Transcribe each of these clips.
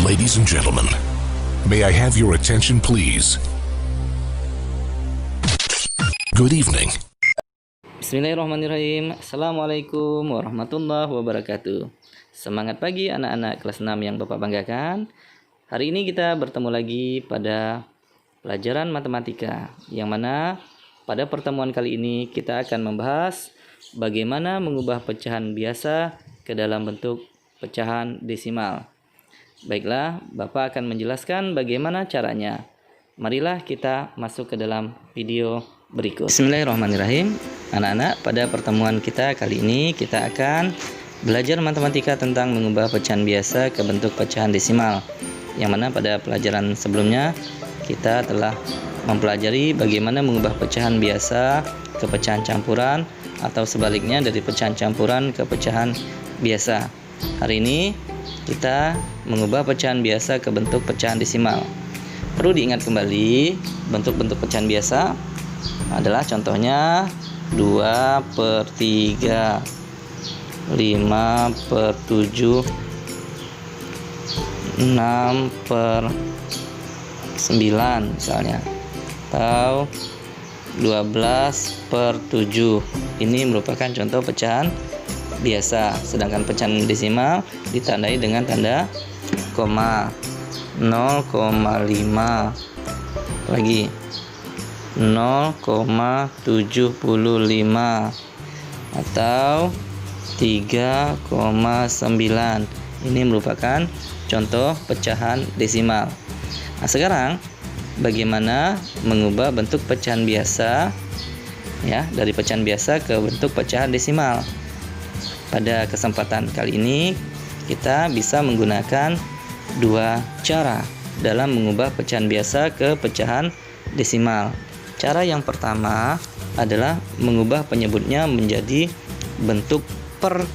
Ladies and gentlemen, may I have your attention please? Good evening. Bismillahirrahmanirrahim. Assalamualaikum warahmatullahi wabarakatuh. Semangat pagi anak-anak kelas 6 yang Bapak banggakan. Hari ini kita bertemu lagi pada pelajaran matematika, yang mana pada pertemuan kali ini kita akan membahas bagaimana mengubah pecahan biasa ke dalam bentuk pecahan desimal. Baiklah, Bapak akan menjelaskan bagaimana caranya. Marilah kita masuk ke dalam video berikut. Bismillahirrahmanirrahim. Anak-anak, pada pertemuan kita kali ini kita akan belajar matematika tentang mengubah pecahan biasa ke bentuk pecahan desimal. Yang mana pada pelajaran sebelumnya kita telah mempelajari bagaimana mengubah pecahan biasa ke pecahan campuran atau sebaliknya dari pecahan campuran ke pecahan biasa. Hari ini kita mengubah pecahan biasa ke bentuk pecahan desimal. Perlu diingat kembali, bentuk-bentuk pecahan biasa adalah contohnya 2/3, 5/7, 6/9 misalnya, atau 12/7. Ini merupakan contoh pecahan biasa, sedangkan pecahan desimal ditandai dengan tanda koma. 0,5 lagi 0,75 atau 3,9. Ini merupakan contoh pecahan desimal. Nah, sekarang bagaimana mengubah bentuk pecahan biasa ya, dari pecahan biasa ke bentuk pecahan desimal? Pada kesempatan kali ini kita bisa menggunakan dua cara dalam mengubah pecahan biasa ke pecahan desimal. Cara yang pertama adalah mengubah penyebutnya menjadi bentuk per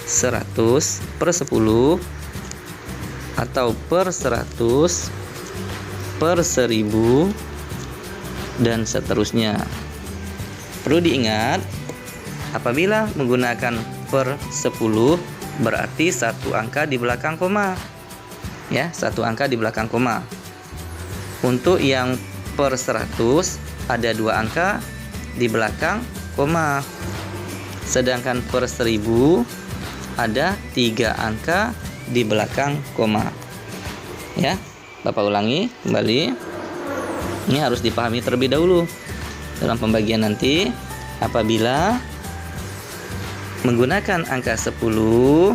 100, per 10, atau per 100, per 1000, dan seterusnya. Perlu diingat, apabila menggunakan per 10 berarti satu angka di belakang koma. Ya, satu angka di belakang koma. Untuk yang per 100 ada dua angka di belakang koma. Sedangkan per 1000 ada tiga angka di belakang koma. Ya, Bapak ulangi kembali. Ini harus dipahami terlebih dahulu. Dalam pembagian nanti, apabila menggunakan angka 10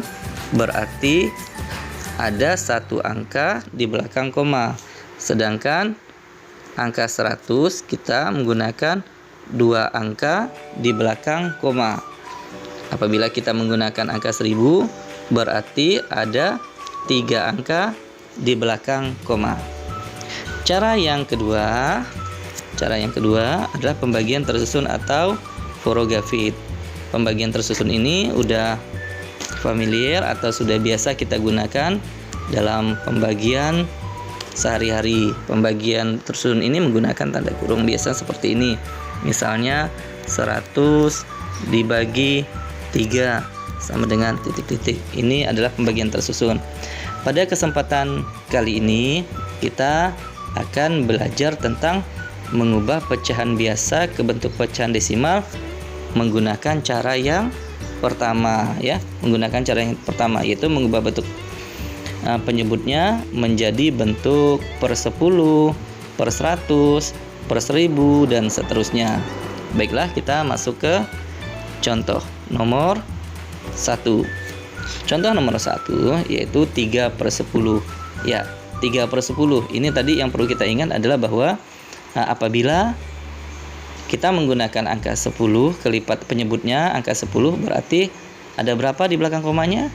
berarti ada satu angka di belakang koma. Sedangkan angka 100 kita menggunakan dua angka di belakang koma. Apabila kita menggunakan angka 1000 berarti ada tiga angka di belakang koma. Cara yang kedua adalah pembagian tersusun atau Forogavit. Pembagian tersusun ini udah familiar atau sudah biasa kita gunakan dalam pembagian sehari-hari. Pembagian tersusun ini menggunakan tanda kurung biasa seperti ini. Misalnya 100 dibagi 3 sama dengan titik-titik. Ini adalah pembagian tersusun. Pada kesempatan kali ini kita akan belajar tentang mengubah pecahan biasa ke bentuk pecahan desimal menggunakan cara yang pertama ya, yaitu mengubah bentuk penyebutnya menjadi bentuk per 10, per 100, per 1000 dan seterusnya. Baiklah, kita masuk ke contoh nomor 1. Contoh nomor 1 yaitu 3/10. Ya, 3/10. Ini tadi yang perlu kita ingat adalah bahwa apabila kita menggunakan angka 10 kelipat penyebutnya angka 10 berarti ada berapa di belakang komanya?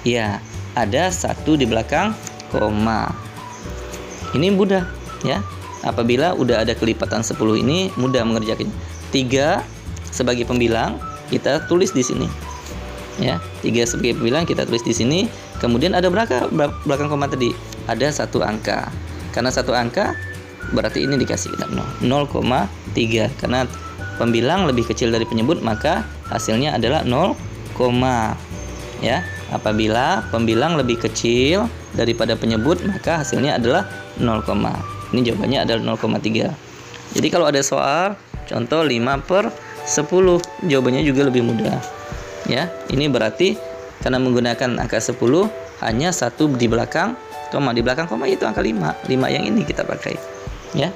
Ya, ada satu di belakang koma. Ini mudah ya. Apabila udah ada kelipatan 10 ini mudah mengerjakannya. 3 sebagai pembilang kita tulis di sini. Ya, 3 sebagai pembilang kita tulis di sini. Kemudian ada berapa belakang koma tadi? Ada satu angka. Karena satu angka berarti ini dikasih kita 0,3. Karena pembilang lebih kecil dari penyebut maka hasilnya adalah 0, ya. Apabila pembilang lebih kecil daripada penyebut, maka hasilnya adalah 0, ini jawabannya adalah 0,3. Jadi kalau ada soal contoh 5/10, jawabannya juga lebih mudah. Ya, ini berarti karena menggunakan angka 10 hanya satu di belakang koma. Di belakang koma itu angka 5. 5 yang ini kita pakai. Ya.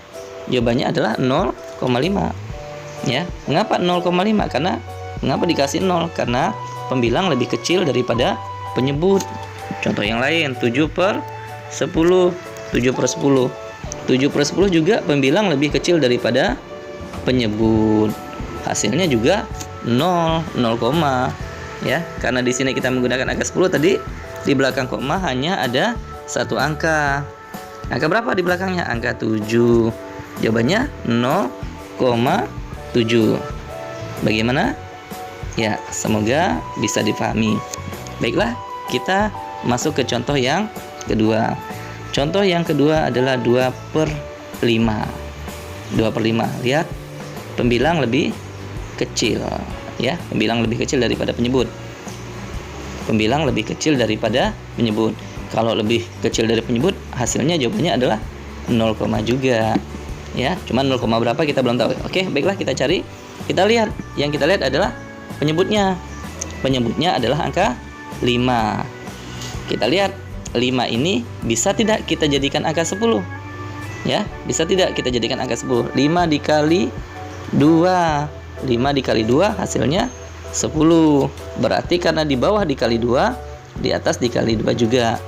Jawabannya adalah 0,5. Ya. Mengapa 0,5? Karena mengapa dikasih 0? Karena pembilang lebih kecil daripada penyebut. Contoh yang lain, 7/10. 7/10. 7/10 juga pembilang lebih kecil daripada penyebut. Hasilnya juga 0, ya. Karena di sini kita menggunakan angka 10 tadi, di belakang koma hanya ada satu angka. Angka berapa di belakangnya? Angka 7. Jawabannya 0,7. Bagaimana? Ya, semoga bisa dipahami. Baiklah, kita masuk ke contoh yang kedua. Contoh yang kedua adalah 2/5. 2/5. Lihat, pembilang lebih kecil, ya. Pembilang lebih kecil daripada penyebut. Pembilang lebih kecil daripada penyebut. Kalau lebih kecil dari penyebut, hasilnya jawabannya adalah 0, juga. Ya, cuma 0, berapa kita belum tahu. Oke, baiklah kita cari. Kita lihat. Yang kita lihat adalah penyebutnya. Penyebutnya adalah angka 5. Kita lihat 5 ini bisa tidak kita jadikan angka 10? Ya, bisa tidak kita jadikan angka 10? 5 dikali 2. 5 dikali 2 hasilnya 10. Berarti karena di bawah dikali 2, di atas dikali 2 juga.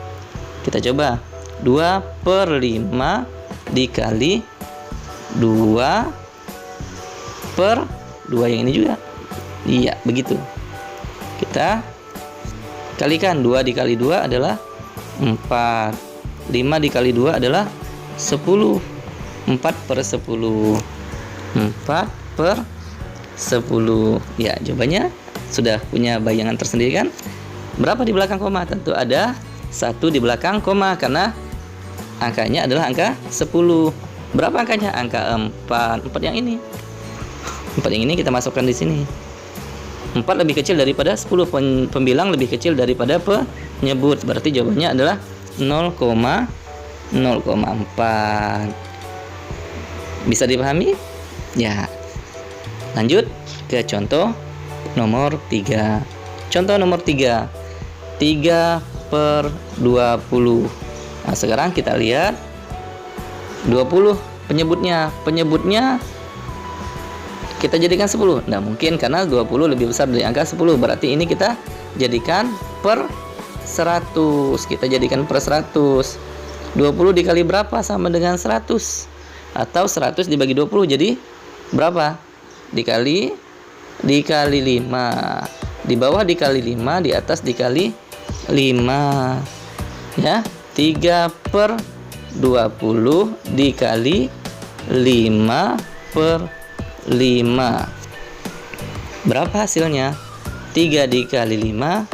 Kita coba. 2/5 dikali 2/2 yang ini juga. Iya, begitu. Kita kalikan. 2 dikali 2 adalah 4. 5 dikali 2 adalah 10. 4/10. 4/10. Ya, jawabannya sudah punya bayangan tersendiri kan? Berapa di belakang koma? Tentu ada 1 di belakang koma karena angkanya adalah angka 10. Berapa angkanya? Angka 4. 4 yang ini. 4 yang ini kita masukkan di sini. 4 lebih kecil daripada 10. Pembilang lebih kecil daripada penyebut. Berarti jawabannya adalah 0,4. Bisa dipahami? Ya. Lanjut ke contoh nomor 3. Contoh nomor 3. 3/20. Nah, sekarang kita lihat 20 penyebutnya. Penyebutnya kita jadikan 10. Nah, mungkin karena 20 lebih besar dari angka 10. Berarti ini kita jadikan per 100. Kita jadikan per 100. 20 dikali berapa sama dengan 100? Atau 100 dibagi 20 jadi berapa? Dikali 5. Di bawah dikali 5, di atas dikali 5. Ya, 3/20 dikali 5/5. Berapa hasilnya? 3 dikali 5,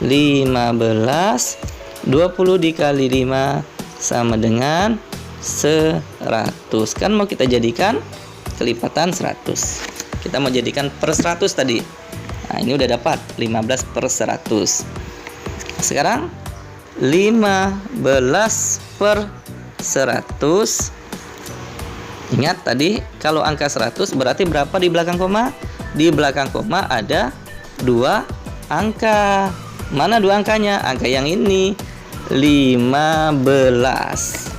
15. 20 dikali 5 sama dengan 100. Kan mau kita jadikan kelipatan 100. Kita mau jadikan per 100 tadi. Nah, ini udah dapat 15/100. Sekarang 15/100. Ingat tadi kalau angka 100 berarti berapa di belakang koma? Di belakang koma ada 2 angka. Mana 2 angkanya? Angka yang ini 15.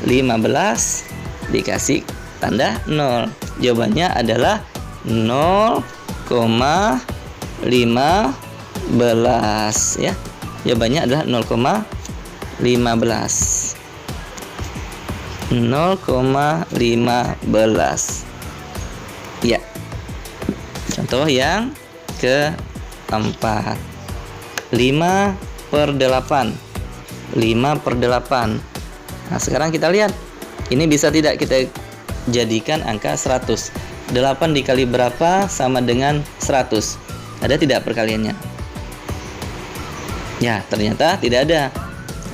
15 dikasih tanda 0. Jawabannya adalah 0,15 ya. Jawabannya adalah 0,15. 0,15. Ya. Contoh yang keempat. 5/8. 5/8. Nah, sekarang kita lihat. Ini bisa tidak kita jadikan angka 100. 8 dikali berapa sama dengan 100? Ada tidak perkaliannya? Ya, ternyata tidak ada.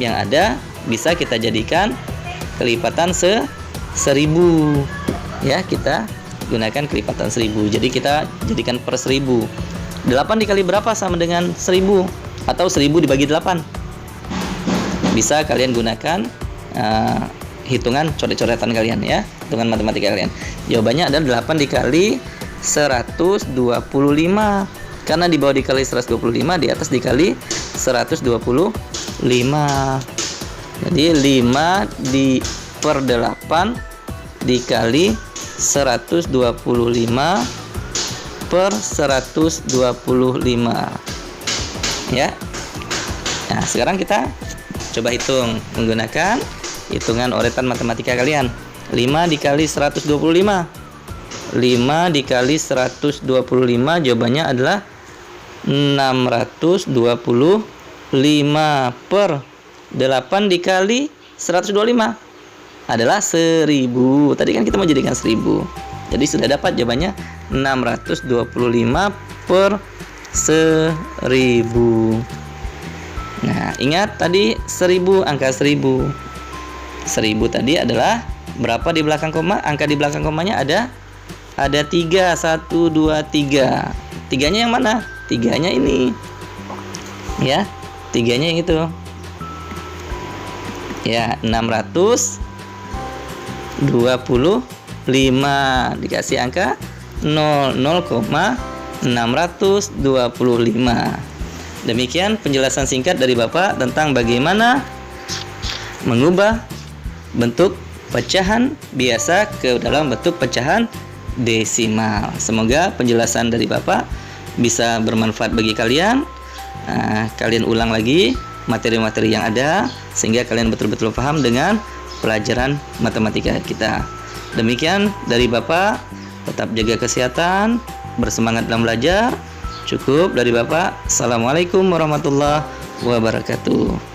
Yang ada bisa kita jadikan kelipatan 1000. Ya, kita gunakan kelipatan 1000. Jadi kita jadikan per 1000. 8 dikali berapa sama dengan 1000? Atau 1000 dibagi 8? bisa kalian gunakan hitungan coret-coretan kalian ya, hitungan matematika kalian. Jawabannya adalah 8 dikali 125. Karena di bawah dikali 125, di atas dikali 125. Jadi 5 per 8 dikali 125 per 125 ya. Nah, sekarang kita coba hitung menggunakan hitungan oretan matematika kalian. 5 dikali 125. 5 dikali 125 jawabannya adalah 625 per 8 dikali 125 adalah 1000. Tadi kan kita mau jadikan 1000. Jadi sudah dapat jawabannya 625 per 1000. Nah, ingat tadi 1000, angka 1000. 1000 tadi adalah berapa di belakang koma? Angka di belakang komanya ada 3, 1, 2, 3. Tiganya yang mana? Tiganya ini. Ya, tiganya yang itu. Ya, 625 dikasih angka 0,625. Demikian penjelasan singkat dari Bapak tentang bagaimana mengubah bentuk pecahan biasa ke dalam bentuk pecahan desimal. Semoga penjelasan dari Bapak bisa bermanfaat bagi kalian. Kalian ulang lagi materi-materi yang ada sehingga kalian betul-betul paham dengan pelajaran matematika kita. Demikian dari Bapak, tetap jaga kesehatan, bersemangat dalam belajar. Cukup dari Bapak. Assalamualaikum warahmatullahi wabarakatuh.